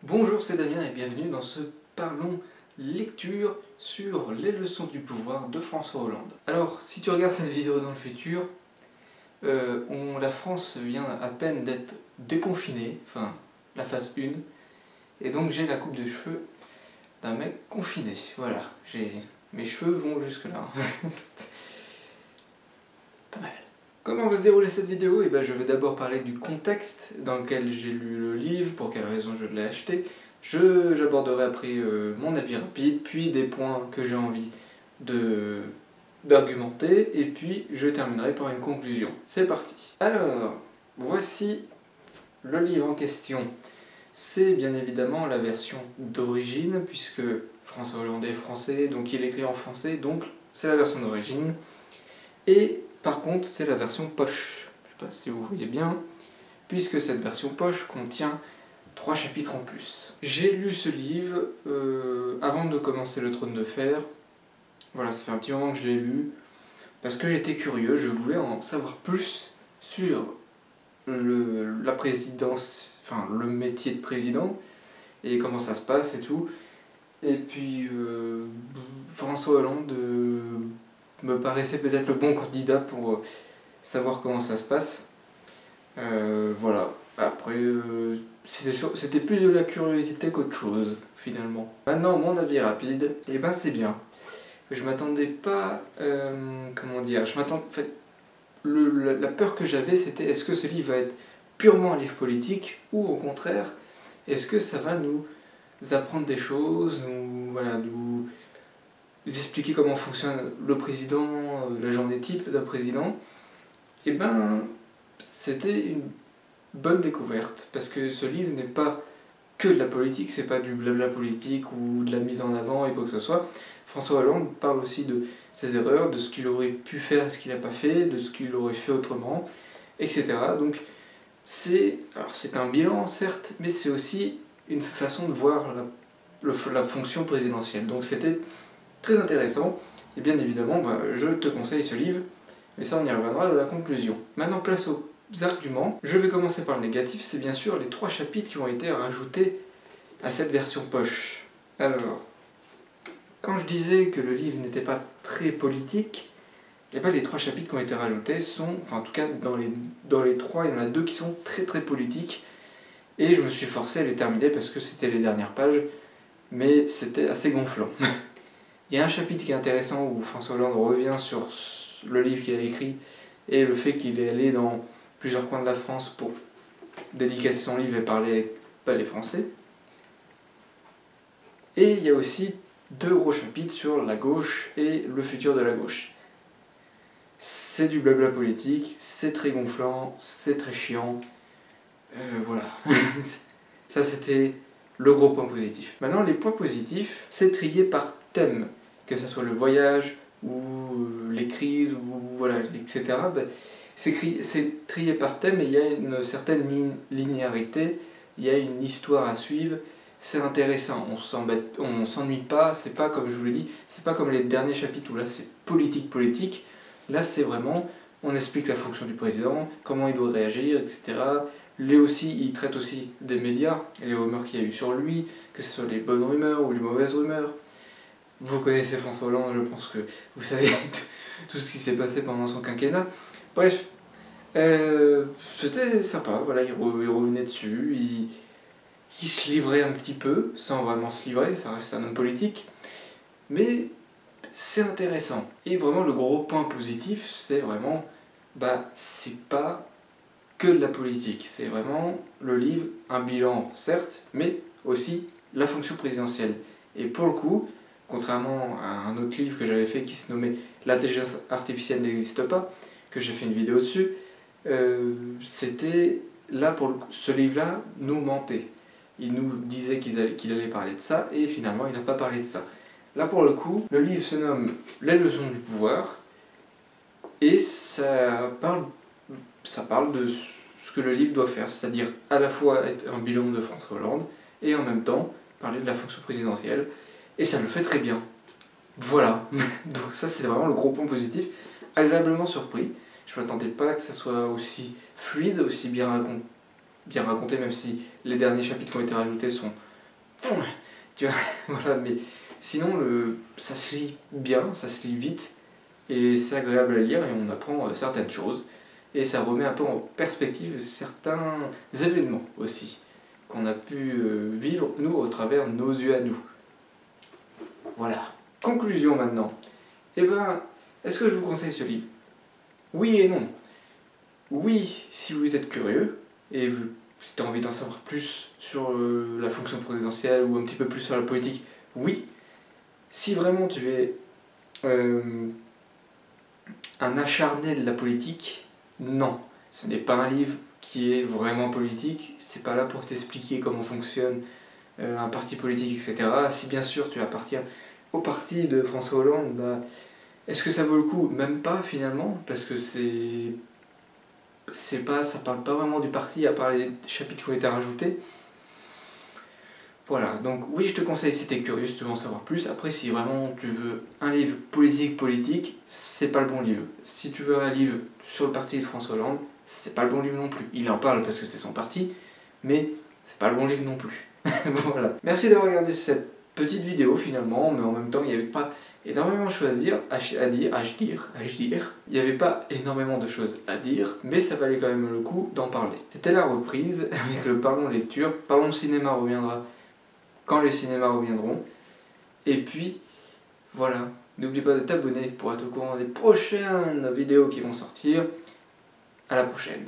Bonjour, c'est Damien et bienvenue dans ce Parlons lecture sur les leçons du pouvoir de François Hollande. Alors, si tu regardes cette vidéo dans le futur, la France vient à peine d'être déconfinée, enfin la phase 1, et donc j'ai la coupe de cheveux d'un mec confiné. Voilà, mes cheveux vont jusque là. Pas mal. Comment va se dérouler cette vidéo? Je vais d'abord parler du contexte dans lequel j'ai lu le livre, pour quelle raison je l'ai acheté. J'aborderai après mon avis rapide, puis des points que j'ai envie d'argumenter, et puis je terminerai par une conclusion. C'est parti. Alors, voici le livre en question. C'est bien évidemment la version d'origine, puisque François Hollande est français, donc il écrit en français, donc c'est la version d'origine. Et par contre, c'est la version poche. Je ne sais pas si vous voyez bien, puisque cette version poche contient 3 chapitres en plus. J'ai lu ce livre avant de commencer Le Trône de Fer. Voilà, ça fait un petit moment que je l'ai lu, parce que j'étais curieux, je voulais en savoir plus sur la présidence, enfin le métier de président, et comment ça se passe et tout. Et puis François Hollande me paraissait peut-être le bon candidat pour savoir comment ça se passe. Voilà, après c'était plus de la curiosité qu'autre chose finalement. Maintenant mon avis rapide, et c'est bien. Je m'attendais pas, comment dire, en fait, la peur que j'avais c'était est-ce que ce livre va être purement un livre politique ou au contraire est-ce que ça va nous apprendre des choses, nous expliquer comment fonctionne le président, la journée type d'un président. C'était une bonne découverte, parce que ce livre n'est pas que de la politique, c'est pas du blabla politique ou de la mise en avant et quoi que ce soit. François Hollande parle aussi de ses erreurs, de ce qu'il aurait pu faire, ce qu'il n'a pas fait, de ce qu'il aurait fait autrement, etc. Donc c'est un bilan certes, mais c'est aussi une façon de voir la fonction présidentielle. Donc c'était très intéressant, et bien évidemment je te conseille ce livre, mais ça on y reviendra dans la conclusion. Maintenant place aux arguments. Je vais commencer par le négatif, c'est bien sûr les 3 chapitres qui ont été rajoutés à cette version poche. Alors, quand je disais que le livre n'était pas très politique, les 3 chapitres qui ont été rajoutés sont, enfin en tout cas dans les 3, il y en a 2 qui sont très très politiques, et je me suis forcé à les terminer parce que c'était les dernières pages, mais c'était assez gonflant. Il y a un chapitre qui est intéressant où François Hollande revient sur le livre qu'il a écrit et le fait qu'il est allé dans plusieurs coins de la France pour dédicacer son livre et parler les Français. Et il y a aussi 2 gros chapitres sur la gauche et le futur de la gauche. C'est du blabla politique, c'est très gonflant, c'est très chiant. Voilà. Ça c'était le gros point positif. Maintenant les points positifs, c'est trié par thème, que ce soit le voyage ou les crises ou voilà, etc. C'est trié par thème et il y a une certaine linéarité, il y a une histoire à suivre, c'est intéressant, on s'ennuie pas, c'est pas comme je vous l'ai dit, c'est pas comme les derniers chapitres où là c'est politique, là c'est vraiment, on explique la fonction du président, comment il doit réagir, etc. Il traite aussi des médias, et les rumeurs qu'il y a eu sur lui, que ce soit les bonnes rumeurs ou les mauvaises rumeurs. Vous connaissez François Hollande, je pense que vous savez tout ce qui s'est passé pendant son quinquennat. Bref, c'était sympa, voilà, il revenait dessus, il se livrait un petit peu, sans vraiment se livrer, ça reste un homme politique, mais c'est intéressant. Et vraiment le gros point positif, c'est vraiment, c'est pas que de la politique, c'est vraiment le livre, un bilan certes, mais aussi la fonction présidentielle. Et pour le coup, contrairement à un autre livre que j'avais fait qui se nommait L'intelligence artificielle n'existe pas, que j'ai fait une vidéo dessus, c'était là ce livre-là nous mentait. Il nous disait qu'il allait parler de ça et finalement il n'a pas parlé de ça. Là pour le coup, le livre se nomme Les leçons du pouvoir et ça parle de ce que le livre doit faire, c'est-à-dire à la fois être un bilan de François Hollande et en même temps parler de la fonction présidentielle, et ça le fait très bien. Voilà, donc ça c'est vraiment le gros point positif, agréablement surpris. Je ne m'attendais pas que ça soit aussi fluide, aussi bien raconté, même si les derniers chapitres qui ont été rajoutés sont Tu vois, voilà, mais sinon ça se lit bien, ça se lit vite, et c'est agréable à lire, et on apprend certaines choses, et ça remet un peu en perspective certains événements aussi, qu'on a pu vivre, nous, au travers de nos yeux à nous. Voilà. Conclusion maintenant. Eh ben, est-ce que je vous conseille ce livre? Oui et non. Oui, si vous êtes curieux, et si tu as envie d'en savoir plus sur la fonction présidentielle, ou un petit peu plus sur la politique, oui. Si vraiment tu es un acharné de la politique, non. Ce n'est pas un livre qui est vraiment politique, c'est pas là pour t'expliquer comment fonctionne un parti politique, etc. Si bien sûr tu appartiens au parti de François Hollande, bah, est-ce que ça vaut le coup? Même pas finalement, parce que ça parle pas vraiment du parti à part les chapitres qui ont été rajoutés. Voilà, donc oui, je te conseille si tu es curieux, si tu veux en savoir plus. Après, si vraiment tu veux un livre politique, c'est pas le bon livre. Si tu veux un livre sur le parti de François Hollande, c'est pas le bon livre non plus. Il en parle parce que c'est son parti, mais c'est pas le bon livre non plus. Voilà. Merci d'avoir regardé cette petite vidéo finalement, mais en même temps, il n'y avait pas énormément de choses à dire. Il n'y avait pas énormément de choses à dire, mais ça valait quand même le coup d'en parler. C'était la reprise avec le Parlons Lecture. Parlons Cinéma reviendra quand les cinémas reviendront. Et puis, voilà. N'oublie pas de t'abonner pour être au courant des prochaines vidéos qui vont sortir. À la prochaine.